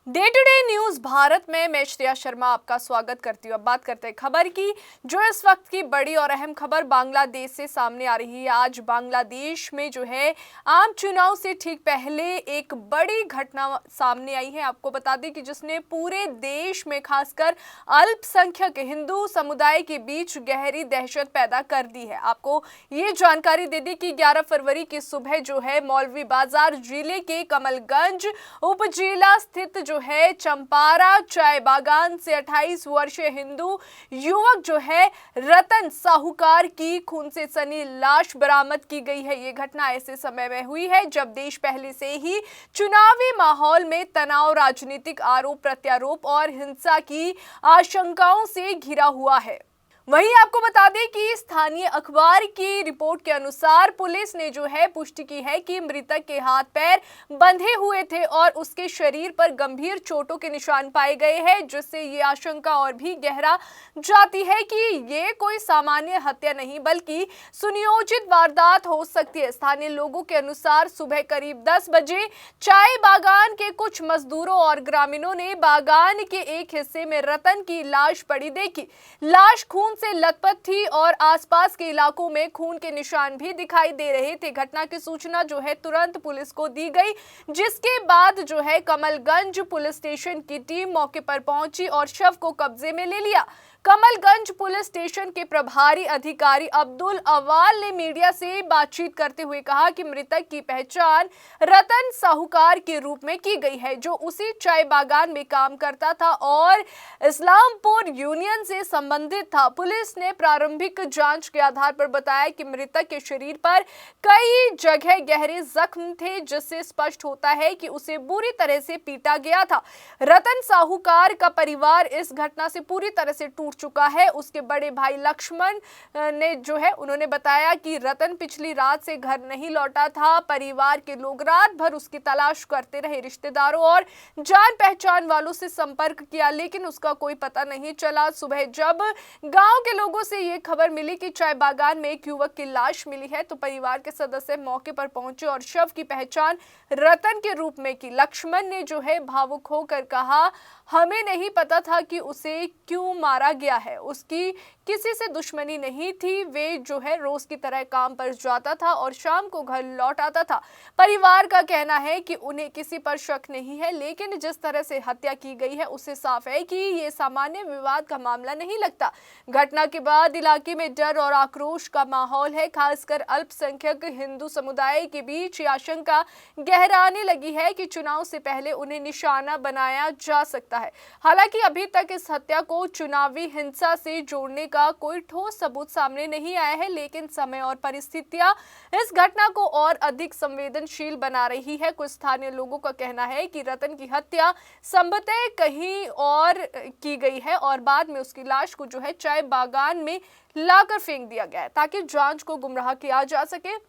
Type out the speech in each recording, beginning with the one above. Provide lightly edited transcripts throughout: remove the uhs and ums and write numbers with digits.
Day to day news Bharat में मैं श्रेया शर्मा आपका स्वागत करती हूँ। अब बात करते हैं खबर की, जो इस वक्त की बड़ी और अहम खबर बांग्लादेश से सामने आ रही है। आज बांग्लादेश में जो है आम चुनाव से ठीक पहले एक बड़ी घटना सामने आई है। आपको बता दें कि जिसने पूरे देश में खासकर अल्पसंख्यक हिंदू समुदाय के बीच गहरी दहशत पैदा कर दी है। आपको ये जानकारी दे दी कि 11 फरवरी की सुबह जो है मौलवी बाजार जिले के कमलगंज उपजिला स्थित जो है चंपारा चाय बागान से 28 वर्षीय हिंदू युवक जो है रतन साहूकार की खून से सनी लाश बरामद की गई है। ये घटना ऐसे समय में हुई है जब देश पहले से ही चुनावी माहौल में तनाव, राजनीतिक आरोप प्रत्यारोप और हिंसा की आशंकाओं से घिरा हुआ है। वहीं आपको बता दें कि स्थानीय अखबार की रिपोर्ट के अनुसार पुलिस ने जो है पुष्टि की है कि मृतक के हाथ पैर बंधे हुए थे और उसके शरीर पर गंभीर चोटों के निशान पाए गए हैं, जिससे ये आशंका और भी गहरा जाती है कि ये कोई सामान्य हत्या नहीं बल्कि सुनियोजित वारदात हो सकती है। स्थानीय लोगों के अनुसार सुबह करीब 10 बजे चाय बागान के कुछ मजदूरों और ग्रामीणों ने बागान के एक हिस्से में रतन की लाश पड़ी देखी। लाश खून से लथपथ थी और आसपास के इलाकों में खून के निशान भी दिखाई दे रहे थे। घटना की सूचना जो है तुरंत पुलिस को दी गई, जिसके बाद जो है कमलगंज पुलिस स्टेशन की टीम मौके पर पहुंची और शव को कब्जे में ले लिया। कमलगंज पुलिस स्टेशन के प्रभारी अधिकारी अब्दुल अवाल ने मीडिया से बातचीत करते हुए कहा कि मृतक की पहचान रतन साहूकार के रूप में की गई है, जो उसी चाय बागान में काम करता था और इस्लामपुर यूनियन से संबंधित था। पुलिस ने प्रारंभिक जांच के आधार पर बताया कि मृतक के शरीर पर कई जगह गहरे जख्म थे, जिससे स्पष्ट होता है कि उसे बुरी तरह से पीटा गया था। रतन साहूकार का परिवार इस घटना से पूरी तरह से टूट चुका है। उसके बड़े भाई लक्ष्मण ने जो है उन्होंने बताया कि रतन पिछली रात से घर नहीं लौटा था। परिवार के लोग रात भर उसकी तलाश करते रहे। रिश्तेदारों और जान पहचान वालों से संपर्क किया, लेकिन उसका कोई पता नहीं चला। सुबह जब गांव के लोगों से ये खबर मिली कि चाय बागान में एक युवक की लाश मिली है, तो परिवार के सदस्य मौके पर पहुंचे और शव की पहचान रतन के रूप में की। लक्ष्मण ने जो है भावुक होकर कहा, हमें नहीं पता था कि उसे क्यों मारा गया है। उसकी किसी से दुश्मनी नहीं थी। वे जो है रोज की तरह काम पर जाता था और शाम को घर लौट आता था। परिवार का कहना है कि उन्हें किसी पर शक नहीं है, लेकिन जिस तरह से हत्या की गई है उससे साफ है कि ये सामान्य विवाद का मामला नहीं लगता। घटना के बाद इलाके में डर और आक्रोश का माहौल है। खासकर अल्पसंख्यक हिंदू समुदाय के बीच आशंका गहराने लगी है कि चुनाव से पहले उन्हें निशाना बनाया जा सकता है। हालांकि अभी तक इस हत्या को चुनावी हिंसा से जोड़ने का कोई ठोस सबूत सामने नहीं आया है, लेकिन समय और परिस्थितियां इस घटना को और अधिक संवेदनशील बना रही है। कुछ स्थानीय लोगों का कहना है कि रतन की हत्या संभवतः कहीं और की गई है और बाद में उसकी लाश को जो है चाय बागान में लाकर फेंक दिया गया है ताकि जांच को गुमराह किया जा सके।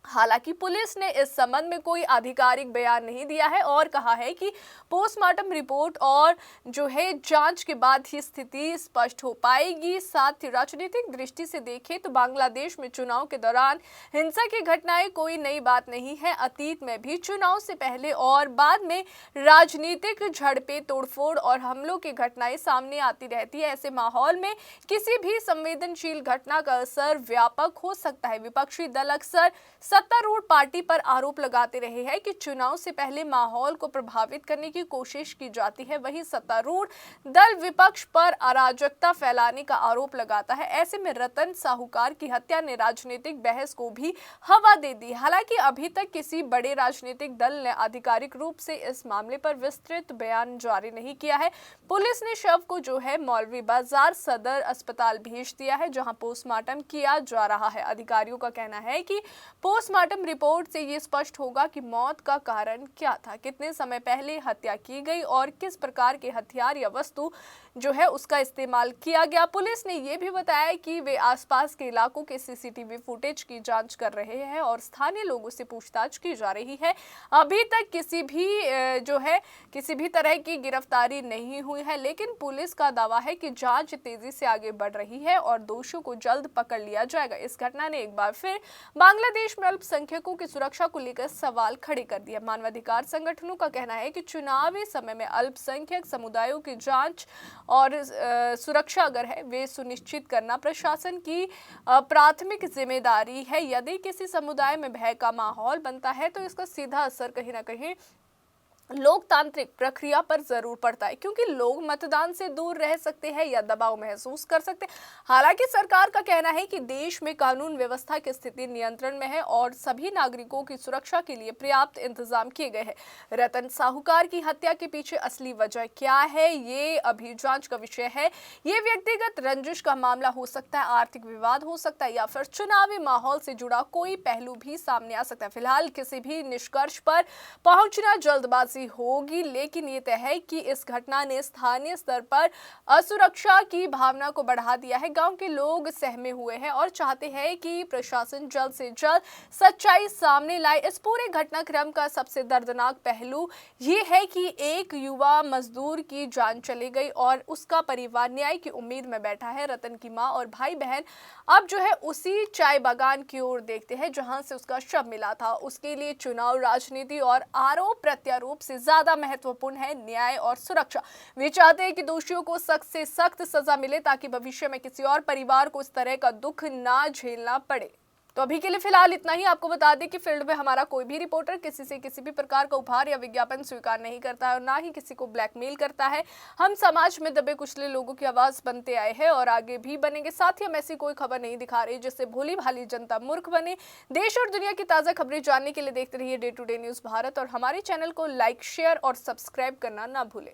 हालांकि पुलिस ने इस संबंध में कोई आधिकारिक बयान नहीं दिया है और कहा है कि पोस्टमार्टम रिपोर्ट और जो है जांच के बाद ही स्थिति स्पष्ट हो पाएगी। साथ ही राजनीतिक दृष्टि से देखें तो बांग्लादेश में चुनाव के दौरान हिंसा की घटनाएं कोई नई बात नहीं है। अतीत में भी चुनाव से पहले और बाद में राजनीतिक झड़पें, तोड़फोड़ और हमलों की घटनाएं सामने आती रहती है। ऐसे माहौल में किसी भी संवेदनशील घटना का असर व्यापक हो सकता है। विपक्षी दल अक्सर सत्तारूढ़ पार्टी पर आरोप लगाते रहे हैं कि चुनाव से पहले माहौल को प्रभावित करने की कोशिश की जाती है। वहीं सत्तारूढ़ दल विपक्ष पर अराजकता फैलाने का आरोप लगाता है। ऐसे में रतन साहूकार की हत्या ने राजनीतिक बहस को भी हवा दे दी। हालांकि अभी तक किसी बड़े राजनीतिक दल ने आधिकारिक रूप से इस मामले पर विस्तृत बयान जारी नहीं किया है। पुलिस ने शव को जो है मौलवी बाजार सदर अस्पताल भेज दिया है, जहां पोस्टमार्टम किया जा रहा है। अधिकारियों का कहना है कि पोस्टमार्टम रिपोर्ट से ये स्पष्ट होगा कि मौत का कारण क्या था, कितने समय पहले हत्या की गई और किस प्रकार के हथियार या वस्तु जो है उसका इस्तेमाल किया गया। पुलिस ने ये भी बताया कि वे आसपास के इलाकों के सीसीटीवी फुटेज की जांच कर रहे हैं और स्थानीय लोगों से पूछताछ की जा रही है। अभी तक किसी भी तरह की गिरफ्तारी नहीं हुई है, लेकिन पुलिस का दावा है कि जांच तेजी से आगे बढ़ रही है और दोषियों को जल्द पकड़ लिया जाएगा। इस घटना ने एक बार फिर बांग्लादेश में अल्पसंख्यकों की सुरक्षा को लेकर सवाल खड़े कर दिए। मानवाधिकार संगठनों का कहना है कि चुनावी समय में अल्पसंख्यक समुदायों की जांच और सुरक्षा अगर है वे सुनिश्चित करना प्रशासन की प्राथमिक जिम्मेदारी है। यदि किसी समुदाय में भय का माहौल बनता है तो इसका सीधा असर कहीं ना कहीं लोकतांत्रिक प्रक्रिया पर जरूर पड़ता है, क्योंकि लोग मतदान से दूर रह सकते हैं या दबाव महसूस कर सकते हैं। हालांकि सरकार का कहना है कि देश में कानून व्यवस्था की स्थिति नियंत्रण में है और सभी नागरिकों की सुरक्षा के लिए पर्याप्त इंतजाम किए गए हैं। रतन साहूकार की हत्या के पीछे असली वजह क्या है, ये अभी जांच का विषय है। ये व्यक्तिगत रंजिश का मामला हो सकता है, आर्थिक विवाद हो सकता है या फिर चुनावी माहौल से जुड़ा कोई पहलू भी सामने आ सकता है। फिलहाल किसी भी निष्कर्ष पर पहुंचना जल्दबाजी होगी, लेकिन ये तय है कि इस घटना ने स्थानीय स्तर पर असुरक्षा की भावना को बढ़ा दिया है। गांव के लोग सहमे हुए हैं और चाहते हैं कि प्रशासन जल्द से जल्द सच्चाई सामने लाए। इस पूरे घटनाक्रम का सबसे दर्दनाक पहलू ये है कि एक युवा मजदूर की जान चली गई और उसका परिवार न्याय की उम्मीद में बैठा है। रतन की मां और भाई बहन अब जो है उसी चाय बागान की ओर देखते हैं जहां से उसका शव मिला था। उसके लिए चुनाव राजनीति और आरोप प्रत्यारोप से ज्यादा महत्वपूर्ण है न्याय और सुरक्षा। वे चाहते हैं कि दोषियों को सख्त से सख्त सजा मिले ताकि भविष्य में किसी और परिवार को इस तरह का दुख ना झेलना पड़े। तो अभी के लिए फिलहाल इतना ही। आपको बता दें कि फील्ड में हमारा कोई भी रिपोर्टर किसी से किसी भी प्रकार का उपहार या विज्ञापन स्वीकार नहीं करता है और ना ही किसी को ब्लैकमेल करता है। हम समाज में दबे कुचले लोगों की आवाज बनते आए हैं और आगे भी बनेंगे। साथ ही हम ऐसी कोई खबर नहीं दिखा रहे जिससे भोली भाली जनता मूर्ख बने। देश और दुनिया की ताजा खबरें जानने के लिए देखते रहिए day to day news Bharat और हमारे चैनल को लाइक, शेयर और सब्सक्राइब करना ना भूलें।